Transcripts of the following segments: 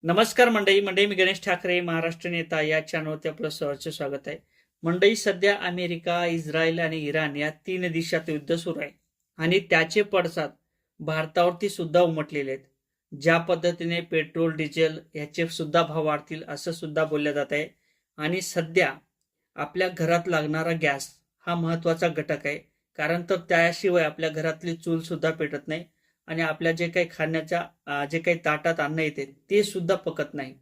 नमस्कार मंडळी मी गणेश ठाकरे महाराष्ट्र नेता या चॅनलवरती आपलं सहर्ष स्वागत आहे. मंडळी, सध्या अमेरिका, इस्रायल आणि इराण या तीन देशात युद्ध सुरू आहे आणि त्याचे पडसाद भारतावरती सुद्धा उमटलेले आहेत. ज्या पद्धतीने पेट्रोल डिझेल याचे सुद्धा भाव वाढतील असं सुद्धा बोललं जात आहे. आणि सध्या आपल्या घरात लागणारा गॅस हा महत्वाचा घटक आहे, कारण तर त्याशिवाय आपल्या घरातली चूल सुद्धा पेटत नाही आणि आपल्या जे काही खाण्याच्या जे काही ताटात अन्न येते ते सुद्धा पकत नाही.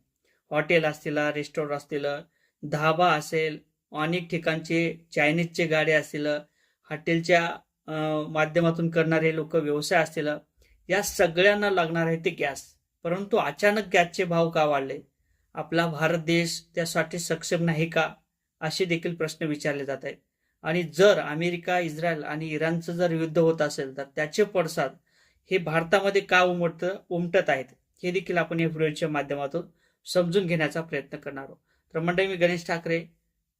हॉटेल असतील, रेस्टॉरंट असतील, धाबा असेल, अनेक ठिकाणचे चायनीजचे गाडे असतील, हॉटेलच्या माध्यमातून करणारे लोक व्यवसाय असतील, या सगळ्यांना लागणार आहे ते गॅस. परंतु अचानक गॅसचे भाव का वाढले? आपला भारत देश त्यासाठी सक्षम नाही का, असे देखील प्रश्न विचारले जात आहेत. आणि जर अमेरिका, इस्रायल आणि इराणचं जर युद्ध होत असेल तर त्याचे पडसाद हे भारतामध्ये का उमटत आहेत, हे देखील आपण या व्हिडिओच्या माध्यमातून समजून घेण्याचा प्रयत्न करणार आहोत. तर मंडळी, मी गणेश ठाकरे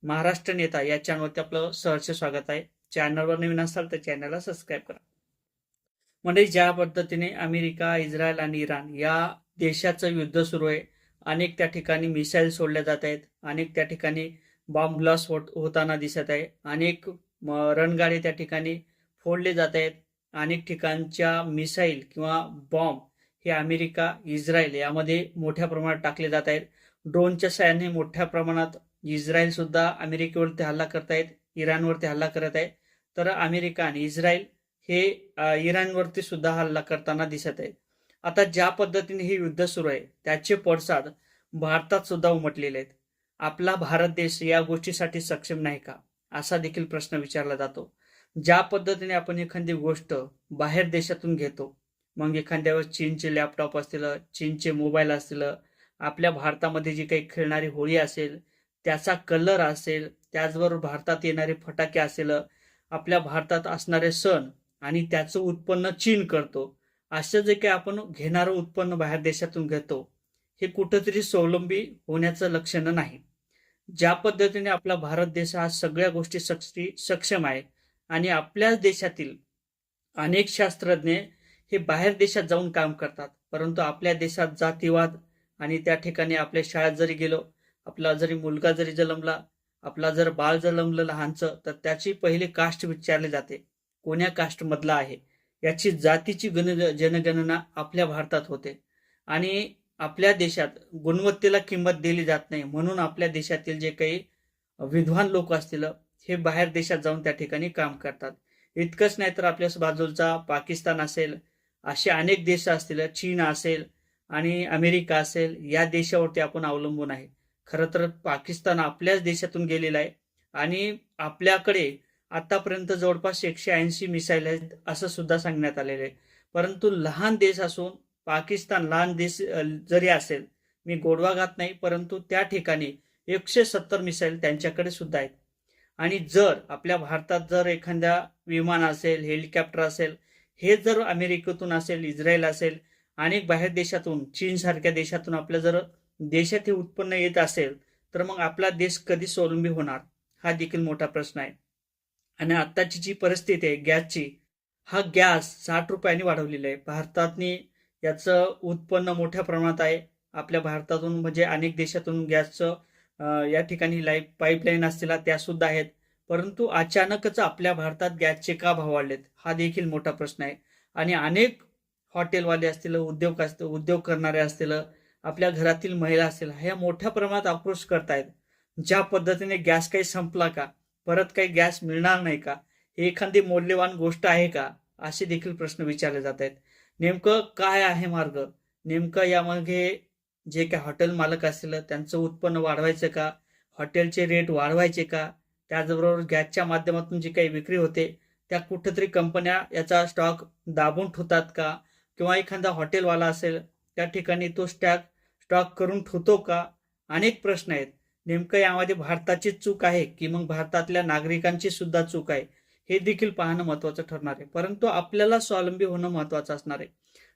महाराष्ट्र नेता या चॅनलवरती आपलं सहर्ष स्वागत आहे. चॅनलवर नवीन असाल तर चॅनलला सबस्क्राईब करा. मंडळी, ज्या पद्धतीने अमेरिका, इस्रायल आणि इराण या देशाचं युद्ध सुरू आहे, अनेक त्या ठिकाणी मिसाईल सोडल्या जात आहेत, अनेक त्या ठिकाणी बॉम्ब ब्लास्ट होताना दिसत आहे, अनेक रणगाडे त्या ठिकाणी फोडले जात आहेत, अनेक ठिकाणच्या मिसाईल किंवा बॉम्ब हे अमेरिका, इस्रायल यामध्ये मोठ्या प्रमाणात टाकले जात आहेत. ड्रोनच्या साहाय्याने मोठ्या प्रमाणात इस्रायल सुद्धा अमेरिकेवरती हल्ला करतायत, इराणवरती हल्ला करत आहे, तर अमेरिका आणि इस्रायल हे इराणवरती सुद्धा हल्ला करताना दिसत आहेत. आता ज्या पद्धतीने हे युद्ध सुरू आहे त्याचे पडसाद भारतात सुद्धा उमटलेले आहेत. आपला भारत देश या गोष्टीसाठी सक्षम नाही का, असा देखील प्रश्न विचारला जातो. ज्या पद्धतीने आपण एखादी गोष्ट बाहेर देशातून घेतो, मग एखाद्यावर चीनचे लॅपटॉप असतील, चीनचे मोबाईल असतील, आपल्या भारतामध्ये जी काही खेळणारी होळी असेल त्याचा कलर असेल, त्याचबरोबर भारतात येणारे फटाके असेल, आपल्या भारतात असणारे सण आणि त्याचं उत्पन्न चीन करतो, असं जे काही आपण घेणारं उत्पन्न बाहेर देशातून घेतो हे कुठंतरी स्वावलंबी होण्याचं लक्षण नाही. ज्या पद्धतीने आपला भारत देश हा सगळ्या गोष्टी सक्षम आहे आणि आपल्याच देशातील अनेक शास्त्रज्ञ हे बाहेर देशात जाऊन काम करतात, परंतु आपल्या देशात जातीवाद आणि त्या ठिकाणी आपल्या शाळेत जरी गेलो, आपला जरी मुलगा जरी जन्मला, आपला जर बाळ जन्मलं लहानचं, तर त्याची पहिले कास्ट विचारली जाते, कोण्या कास्ट मधला आहे, याची जातीची जनगणना आपल्या भारतात होते. आणि आपल्या देशात गुणवत्तेला किंमत दिली जात नाही, म्हणून आपल्या देशातील जे काही विद्वान लोक असतील हे बाहेर देशात जाऊन त्या ठिकाणी काम करतात. इतकंच नाही तर आपल्या बाजूचा पाकिस्तान असेल, असे अनेक देश असतील, चीन असेल आणि अमेरिका असेल, या देशावरती आपण अवलंबून आहे. खरं तर पाकिस्तान आपल्याच देशातून गेलेला आहे आणि आपल्याकडे आतापर्यंत जवळपास 180 मिसाईल आहेत असं सुद्धा सांगण्यात आलेलं आहे. परंतु लहान देश असून पाकिस्तान लहान देश जरी असेल, मी गोडवा घात नाही, परंतु त्या ठिकाणी 170 मिसाईल त्यांच्याकडे सुद्धा आहेत. आणि जर आपल्या भारतात जर एखाद्या विमान असेल, हेलिकॉप्टर असेल, हे जर अमेरिकेतून असेल, इस्रायल असेल, अनेक बाहेर देशातून, चीन सारख्या देशातून आपल्या जर देशात हे उत्पन्न येत असेल, तर मग आपला देश कधी स्वावलंबी होणार, हा देखील मोठा प्रश्न आहे. आणि आत्ताची जी परिस्थिती आहे गॅसची, हा गॅस 60 रुपयांनी वाढवलेला आहे. भारतातनी याचं उत्पन्न मोठ्या प्रमाणात आहे. आपल्या भारतातून म्हणजे अनेक देशातून गॅसचं या ठिकाणी पाईपलाईन असतील त्या सुद्धा आहेत, परंतु अचानकच आपल्या भारतात गॅसचे का भाव वाढलेत, हा देखील मोठा प्रश्न आहे. आणि अनेक हॉटेलवाले असतील, उद्योग करणारे असतील, आपल्या घरातील महिला असतील, ह्या मोठ्या प्रमाणात आक्रोश करतायत. ज्या पद्धतीने गॅस काही संपला का, परत काही गॅस मिळणार नाही का, हे एखादी मौल्यवान गोष्ट आहे का, असे देखील प्रश्न विचारले जात आहेत. नेमकं काय आहे मार्ग? नेमकं यामध्ये जे काही हॉटेल मालक असतील त्यांचं उत्पन्न वाढवायचं का, हॉटेलचे रेट वाढवायचे का, त्याचबरोबर गॅसच्या माध्यमातून जी काही विक्री होते त्या कुठेतरी कंपन्या याचा स्टॉक दाबून ठेवतात का, किंवा एखादा हॉटेलवाला असेल त्या ठिकाणी तो स्टॉक करून ठेवतो का, अनेक प्रश्न आहेत. नेमकं यामध्ये भारताची चूक आहे की मग भारतातल्या नागरिकांची सुद्धा चूक आहे, हे देखील पाहणं महत्वाचं ठरणार आहे. परंतु आपल्याला स्वावलंबी होणं महत्वाचं असणार आहे.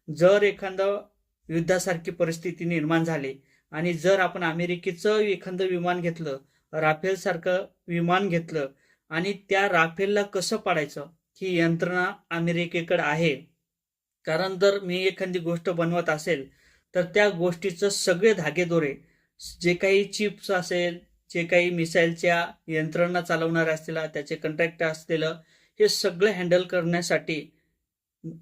जर एखादं युद्धासारखी परिस्थिती निर्माण झाली आणि जर आपण अमेरिकेचं एखादं विमान घेतलं, राफेल सारखं विमान घेतलं, आणि त्या राफेलला कसं पाडायचं ही यंत्रणा अमेरिकेकडे आहे. कारण जर मी एखादी गोष्ट बनवत असेल तर त्या गोष्टीचं सगळे धागेदोरे, जे काही चिप्स असेल, जे काही मिसाईलच्या यंत्रणा चालवणारे असतील, त्याचे कंट्रॅक्ट असलेलं, हे सगळं हँडल करण्यासाठी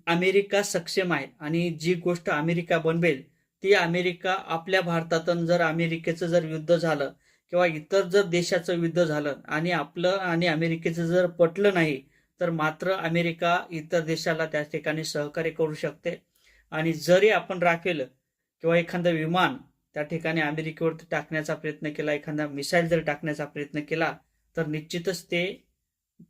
अमेरिका सक्षम आहे. आणि जी गोष्ट अमेरिका बनवेल ती अमेरिका आपल्या भारतातून, जर अमेरिकेचं जर युद्ध झालं किंवा इतर जर देशाचं युद्ध झालं आणि आपलं आणि अमेरिकेचं जर पटलं नाही, तर मात्र अमेरिका इतर देशाला त्या ठिकाणी सहकार्य करू शकते. आणि जरी आपण राफेल किंवा एखादं विमान त्या ठिकाणी अमेरिकेवरती टाकण्याचा प्रयत्न केला, एखादा मिसाईल जर टाकण्याचा प्रयत्न केला, तर निश्चितच ते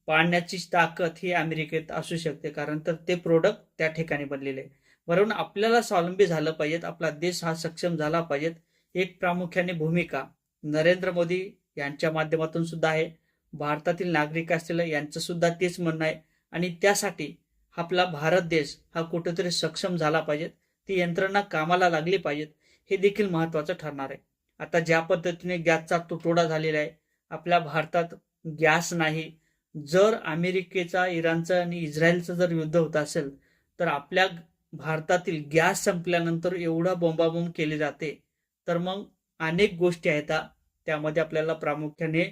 पाडण्याची ताकद ही अमेरिकेत असू शकते, कारण तर ते प्रोडक्ट त्या ठिकाणी बनलेले आहे. म्हणून आपल्याला स्वावलंबी झालं पाहिजेत, आपला देश हा सक्षम झाला पाहिजेत. एक प्रामुख्याने भूमिका नरेंद्र मोदी यांच्या माध्यमातून सुद्धा आहे, भारतातील नागरिक असलेलं यांचं सुद्धा तेच म्हणणं आहे. आणि त्यासाठी आपला भारत देश हा कुठेतरी सक्षम झाला पाहिजे, ती यंत्रणा कामाला लागली पाहिजेत, हे देखील महत्वाचं ठरणार आहे. आता ज्या पद्धतीने गॅसचा तुटवडा झालेला आहे, आपल्या भारतात गॅस नाही. जर अमेरिकेचा, इराणचा आणि इस्रायलचं जर युद्ध होत असेल, तर आपल्या भारतातील गॅस संपल्यानंतर एवढा बोंबाबोंब केली जाते, तर मग अनेक गोष्टी आहेत त्यामध्ये आपल्याला प्रामुख्याने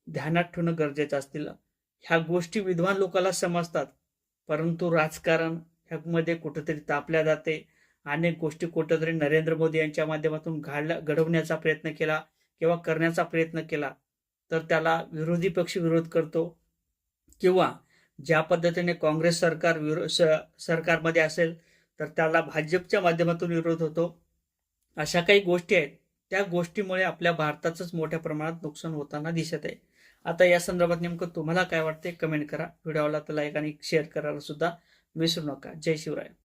ध्यानात ठेवणं गरजेचं असतील. ह्या गोष्टी विद्वान लोकांना समजतात, परंतु राजकारण ह्यामध्ये कुठेतरी तापल्या जाते. अनेक गोष्टी कुठेतरी नरेंद्र मोदी यांच्या माध्यमातून घडवण्याचा प्रयत्न केला किंवा करण्याचा प्रयत्न केला, तर त्याला विरोधी पक्ष विरोध करतो. किंवा ज्या पद्धतीने काँग्रेस सरकारमध्ये असेल, तर त्याला भाजपच्या माध्यमातून विरोध होतो. अशा काही गोष्टी आहेत, त्या गोष्टीमुळे आपल्या भारताचंच मोठ्या प्रमाणात नुकसान होताना दिसत आहे. आता या संदर्भात नेमकं तुम्हाला काय वाटते, कमेंट करा. व्हिडिओला तर लाईक आणि शेअर करायला सुद्धा विसरू नका. जय शिवराय.